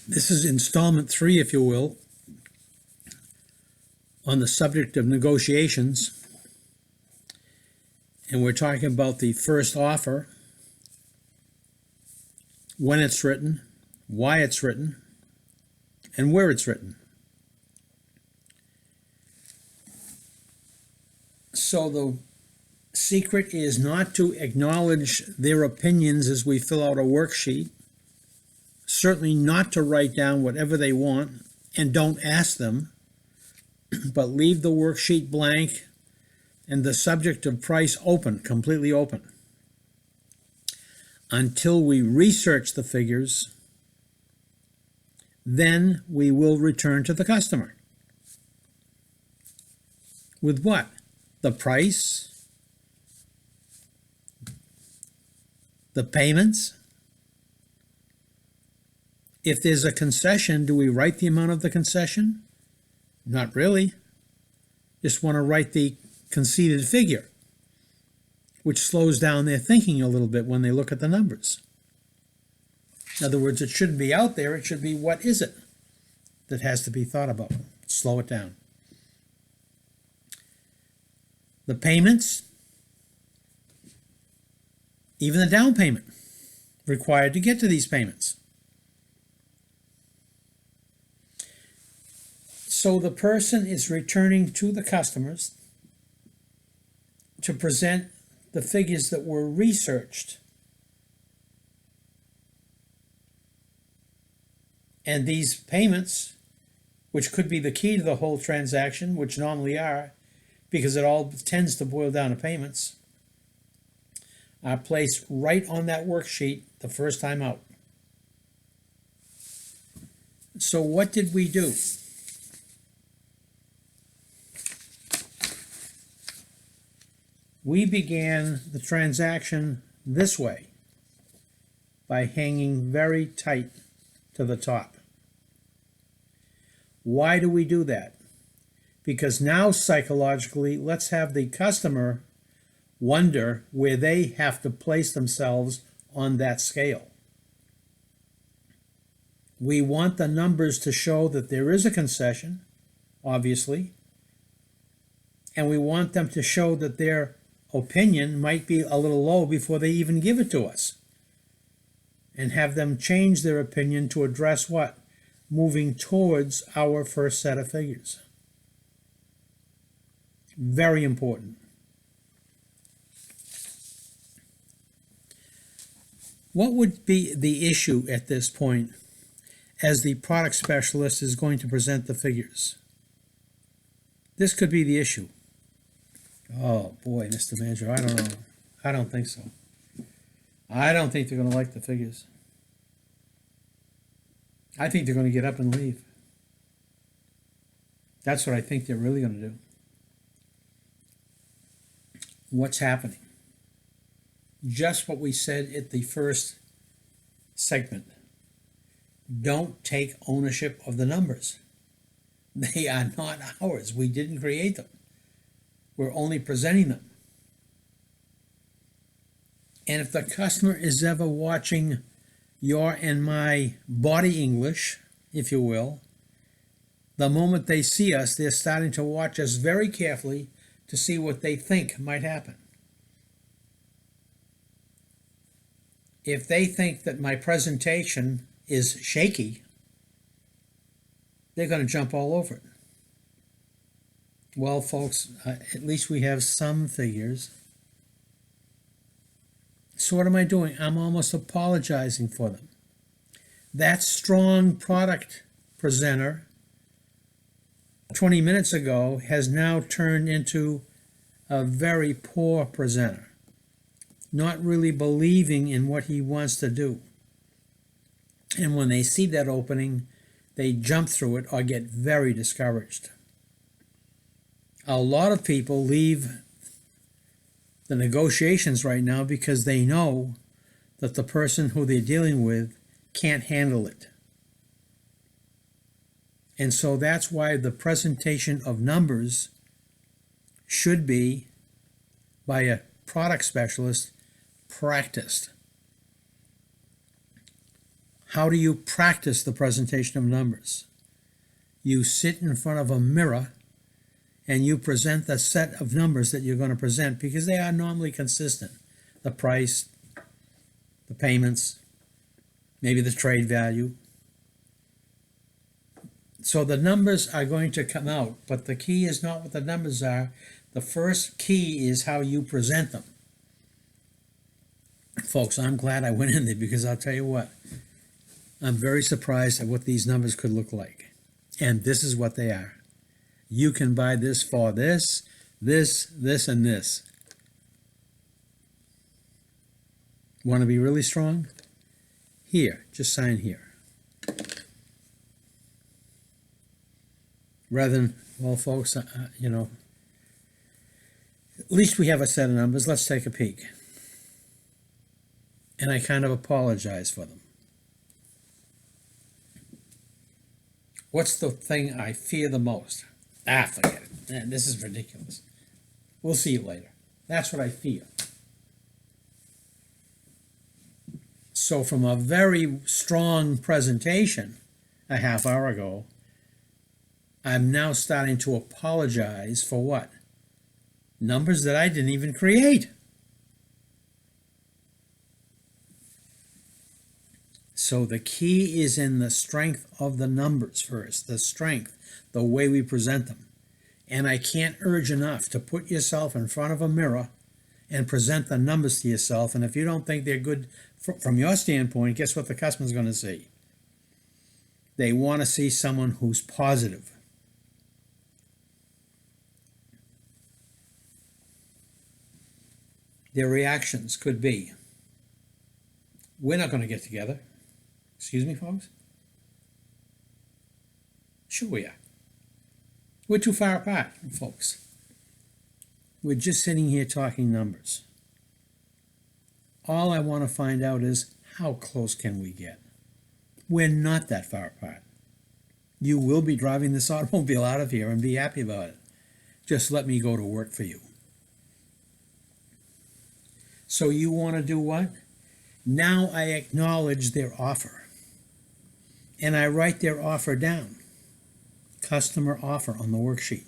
This is installment 3, if you will, on the subject of negotiations. And we're talking about the first offer, when it's written, why it's written, and where it's written. So the secret is not to acknowledge their opinions as we fill out a worksheet, certainly not to write down whatever they want, and don't ask them, but leave the worksheet blank and the subject of price open, completely open, until we research the figures. Then we will return to the customer. With what? The price, the payments. If there's a concession, do we write the amount of the concession? Not really. Just want to write the conceded figure, which slows down their thinking a little bit when they look at the numbers. In other words, it shouldn't be out there, it should be what is it that has to be thought about. Slow it down. The payments, even the down payment required to get to these payments. So the person is returning to the customers to present the figures that were researched. And these payments, which could be the key to the whole transaction, which normally are, because it all tends to boil down to payments, are placed right on that worksheet the first time out. So what did we do? We began the transaction this way, by hanging very tight to the top. Why do we do that? Because now psychologically, let's have the customer wonder where they have to place themselves on that scale. We want the numbers to show that there is a concession, obviously, and we want them to show that their opinion might be a little low before they even give it to us, and have them change their opinion to address what? Moving towards our first set of figures. Very important. What would be the issue at this point as the product specialist is going to present the figures? This could be the issue. Oh boy, Mr. Manager, I don't know. I don't think so. I don't think they're going to like the figures. I think they're going to get up and leave. That's what I think they're really going to do. What's happening? Just what we said at the first segment. Don't take ownership of the numbers. They are not ours. We didn't create them. We're only presenting them. And if the customer is ever watching your and my body English, if you will, the moment they see us, they're starting to watch us very carefully to see what they think might happen. If they think that my presentation is shaky, they're going to jump all over it. Well, folks, at least we have some figures. So what am I doing? I'm almost apologizing for them. That strong product presenter 20 minutes ago has now turned into a very poor presenter, not really believing in what he wants to do. And when they see that opening, they jump through it or get very discouraged. A lot of people leave the negotiations right now because they know that the person who they're dealing with can't handle it. And so that's why the presentation of numbers should be, by a product specialist, practiced. How do you practice the presentation of numbers? You sit in front of a mirror and you present the set of numbers that you're going to present because they are normally consistent. The price, the payments, maybe the trade value. So the numbers are going to come out, but the key is not what the numbers are. The first key is how you present them. Folks, I'm glad I went in there because I'll tell you what, I'm very surprised at what these numbers could look like. And this is what they are. You can buy this for this, this, and this. Want to be really strong? Here, just sign here. Rather than, well, folks, at least we have a set of numbers. Let's take a peek. And I kind of apologize for them. What's the thing I fear the most? Forget it. Man, this is ridiculous. We'll see you later. That's what I fear. So from a very strong presentation a half hour ago, I'm now starting to apologize for what? Numbers that I didn't even create. So the key is in the strength of the numbers first, the strength, the way we present them. And I can't urge enough to put yourself in front of a mirror and present the numbers to yourself. And if you don't think they're good from your standpoint, guess what the customer's going to see? They want to see someone who's positive. Their reactions could be, we're not going to get together. Excuse me, folks? Sure we are. We're too far apart, folks. We're just sitting here talking numbers. All I want to find out is, how close can we get? We're not that far apart. You will be driving this automobile out of here and be happy about it. Just let me go to work for you. So you want to do what? Now I acknowledge their offer. And I write their offer down. Customer offer on the worksheet.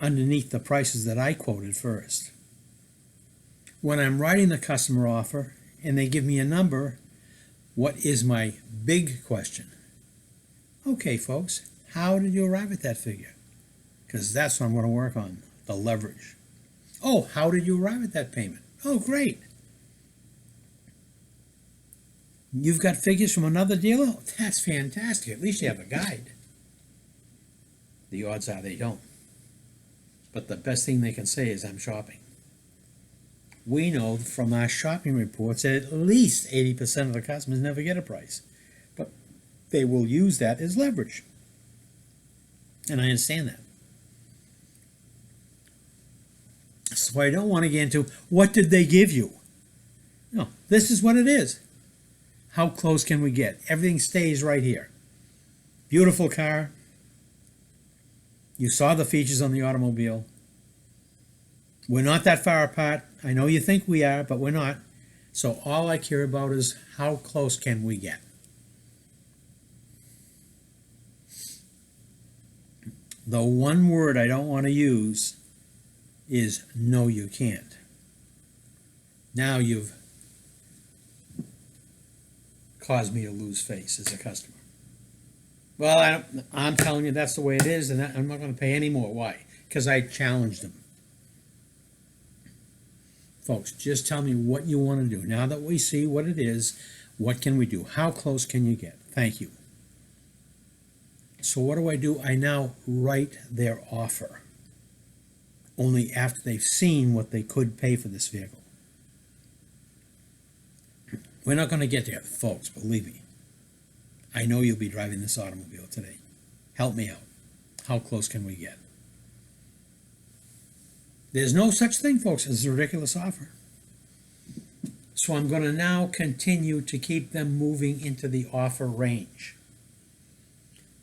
Underneath the prices that I quoted first. When I'm writing the customer offer and they give me a number, what is my big question? Okay, folks, how did you arrive at that figure? Because that's what I'm going to work on, the leverage. Oh, how did you arrive at that payment? Oh, great. You've got figures from another dealer? That's fantastic. At least you have a guide. The odds are they don't. But the best thing they can say is, I'm shopping. We know from our shopping reports that at least 80% of the customers never get a price. But they will use that as leverage. And I understand that. So I don't want to get into, what did they give you? No, this is what it is. How close can we get? Everything stays right here. Beautiful car. You saw the features on the automobile. We're not that far apart. I know you think we are, but we're not. So all I care about is, how close can we get? The one word I don't want to use is, no, you can't. Now you've caused me to lose face as a customer. Well, I'm telling you that's the way it is, and I'm not going to pay any more. Why? Because I challenged them. Folks, just tell me what you want to do. Now that we see what it is, what can we do? How close can you get? Thank you. So what do? I now write their offer. Only after they've seen what they could pay for this vehicle. We're not going to get there, folks, believe me. I know you'll be driving this automobile today. Help me out. How close can we get? There's no such thing, folks, as a ridiculous offer. So I'm going to now continue to keep them moving into the offer range.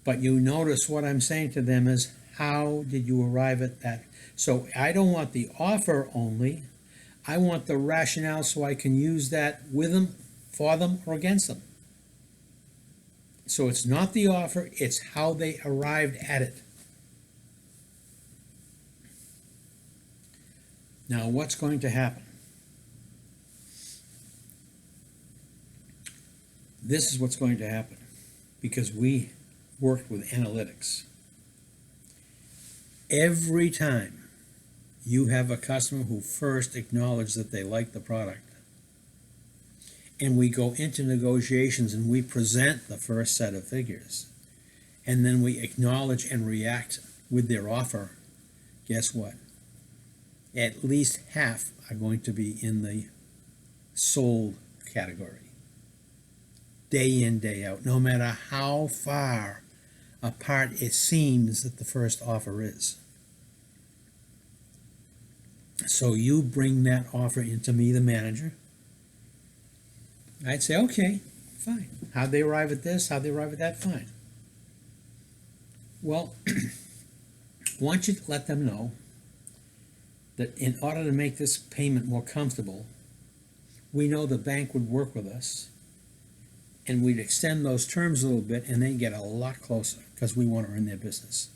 But you notice what I'm saying to them is, how did you arrive at that? So I don't want the offer only. I want the rationale so I can use that with them, for them, or against them. So it's not the offer, it's how they arrived at it. Now, what's going to happen? This is what's going to happen because we worked with analytics. Every time you have a customer who first acknowledged that they like the product, and we go into negotiations and we present the first set of figures, and then we acknowledge and react with their offer, guess what? At least half are going to be in the sold category. Day in, day out, no matter how far apart it seems that the first offer is. So you bring that offer into me, the manager. I'd say, okay, fine. How'd they arrive at this? How'd they arrive at that? Fine. Well, I want you to let them know that in order to make this payment more comfortable, we know the bank would work with us and we'd extend those terms a little bit and they get a lot closer because we want to earn their business.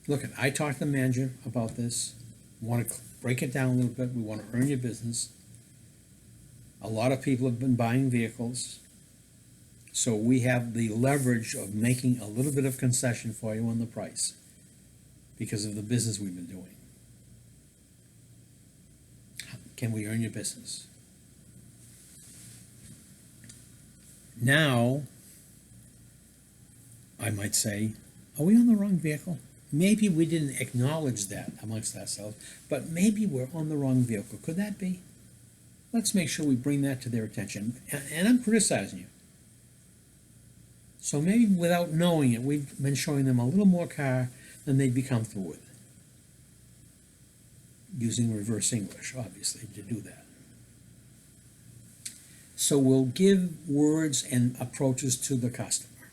Look, I talked to the manager about this. Want to break it down a little bit. We want to earn your business. A lot of people have been buying vehicles. So we have the leverage of making a little bit of concession for you on the price because of the business we've been doing. Can we earn your business? Now, I might say, are we on the wrong vehicle? Maybe we didn't acknowledge that amongst ourselves, but maybe we're on the wrong vehicle. Could that be? Let's make sure we bring that to their attention. And I'm criticizing you. So maybe without knowing it, we've been showing them a little more car than they'd be comfortable with. Using reverse English, obviously, to do that. So we'll give words and approaches to the customer.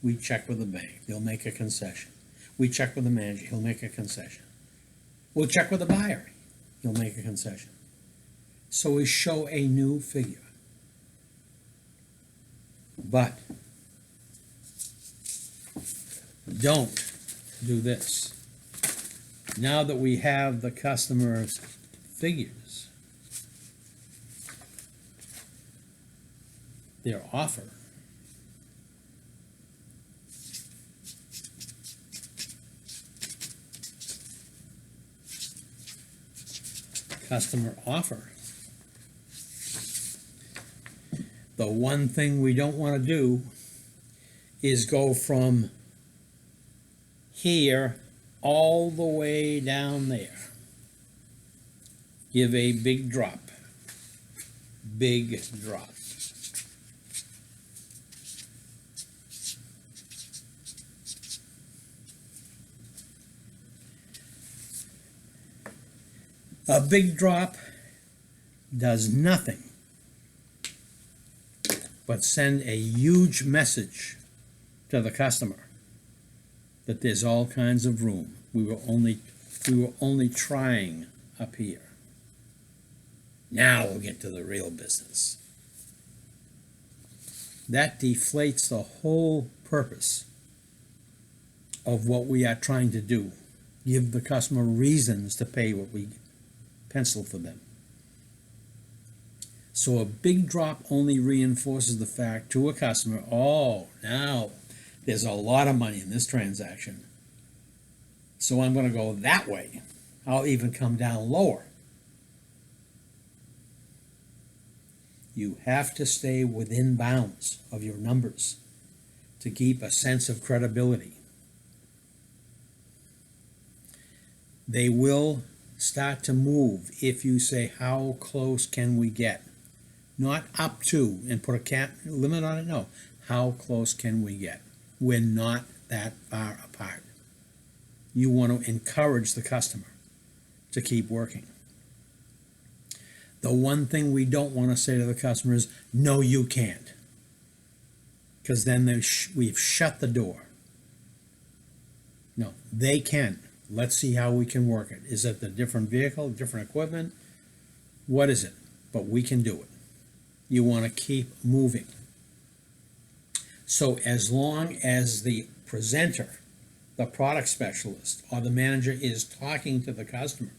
We check with the bank. They'll make a concession. We check with the manager. He'll make a concession. We'll check with the buyer. He'll make a concession. So we show a new figure. But don't do this. Now that we have the customer's figures, their offer, customer offer. The one thing we don't want to do is go from here all the way down there. Give a big drop. Big drop. A big drop does nothing but send a huge message to the customer that there's all kinds of room. We were only trying up here. Now we'll get to the real business. That deflates the whole purpose of what we are trying to do. Give the customer reasons to pay what we pencil for them. So a big drop only reinforces the fact to a customer, oh, now there's a lot of money in this transaction. So I'm going to go that way. I'll even come down lower. You have to stay within bounds of your numbers to keep a sense of credibility. They will start to move if you say, how close can we get? Not up to and put a cap limit on it. No. How close can we get? We're not that far apart. You want to encourage the customer to keep working. The one thing we don't want to say to the customer is, no, you can't. Because then we've shut the door. No, they can. Let's see how we can work it. Is it the different vehicle, different equipment? What is it? But we can do it. You want to keep moving. So as long as the presenter, the product specialist, or the manager is talking to the customer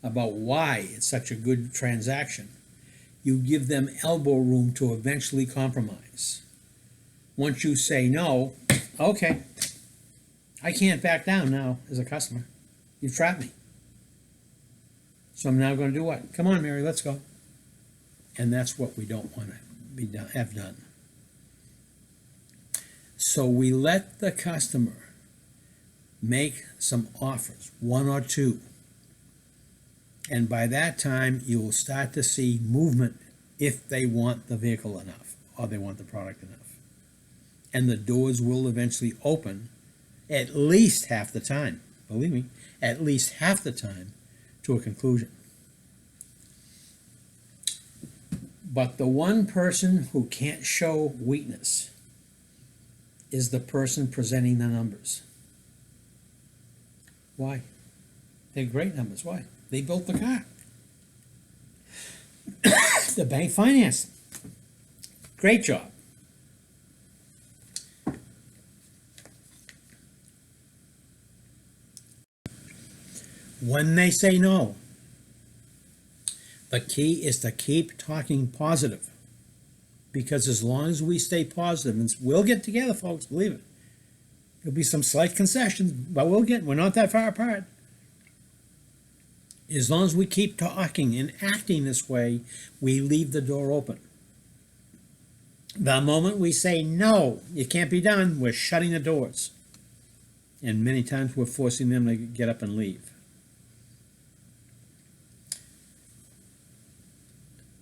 about why it's such a good transaction, you give them elbow room to eventually compromise. Once you say no, okay, I can't back down now as a customer. You've trapped me. So I'm now going to do what? Come on, Mary, let's go. And that's what we don't want to have done. So we let the customer make some offers, one or two. And by that time, you will start to see movement if they want the vehicle enough or they want the product enough. And the doors will eventually open at least half the time, believe me, at least half the time to a conclusion. But the one person who can't show weakness is the person presenting the numbers. Why? They're great numbers. Why? They built the car. The bank financed them. Great job. When they say no, the key is to keep talking positive. Because as long as we stay positive, and we'll get together, folks, believe it. There'll be some slight concessions, but we're not that far apart. As long as we keep talking and acting this way, we leave the door open. The moment we say, no, it can't be done, we're shutting the doors. And many times we're forcing them to get up and leave.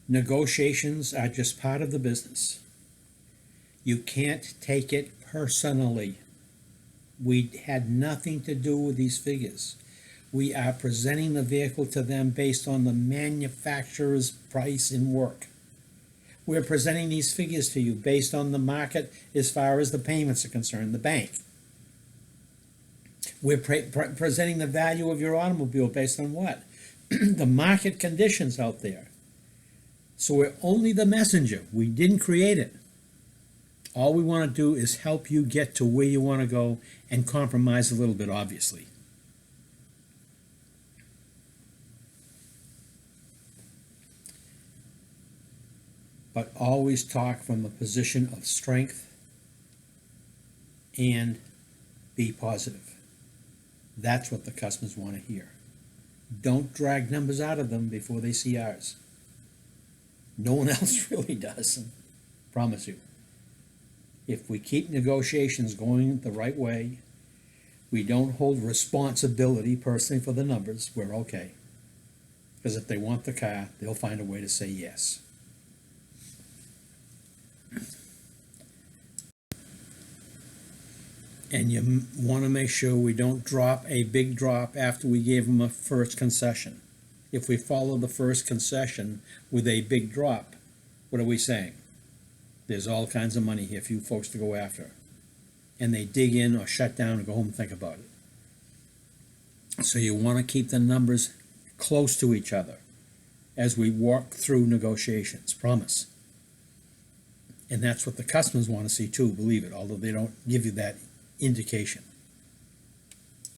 Negotiations are just part of the business. You can't take it personally. We had nothing to do with these figures. We are presenting the vehicle to them based on the manufacturer's price and work. We're presenting these figures to you based on the market as far as the payments are concerned, the bank. We're presenting the value of your automobile based on what? The market conditions out there. So we're only the messenger. We didn't create it. All we want to do is help you get to where you want to go and compromise a little bit, obviously. But always talk from a position of strength and be positive. That's what the customers want to hear. Don't drag numbers out of them before they see ours. No one else really does, I promise you. If we keep negotiations going the right way, we don't hold responsibility personally for the numbers, we're okay. Because if they want the car, they'll find a way to say yes. And you want to make sure we don't drop a big drop after we gave them a first concession. If we follow the first concession with a big drop, what are we saying? There's all kinds of money here for you folks to go after. And they dig in or shut down and go home and think about it. So you want to keep the numbers close to each other as we walk through negotiations, promise. And that's what the customers want to see too, believe it, although they don't give you that indication.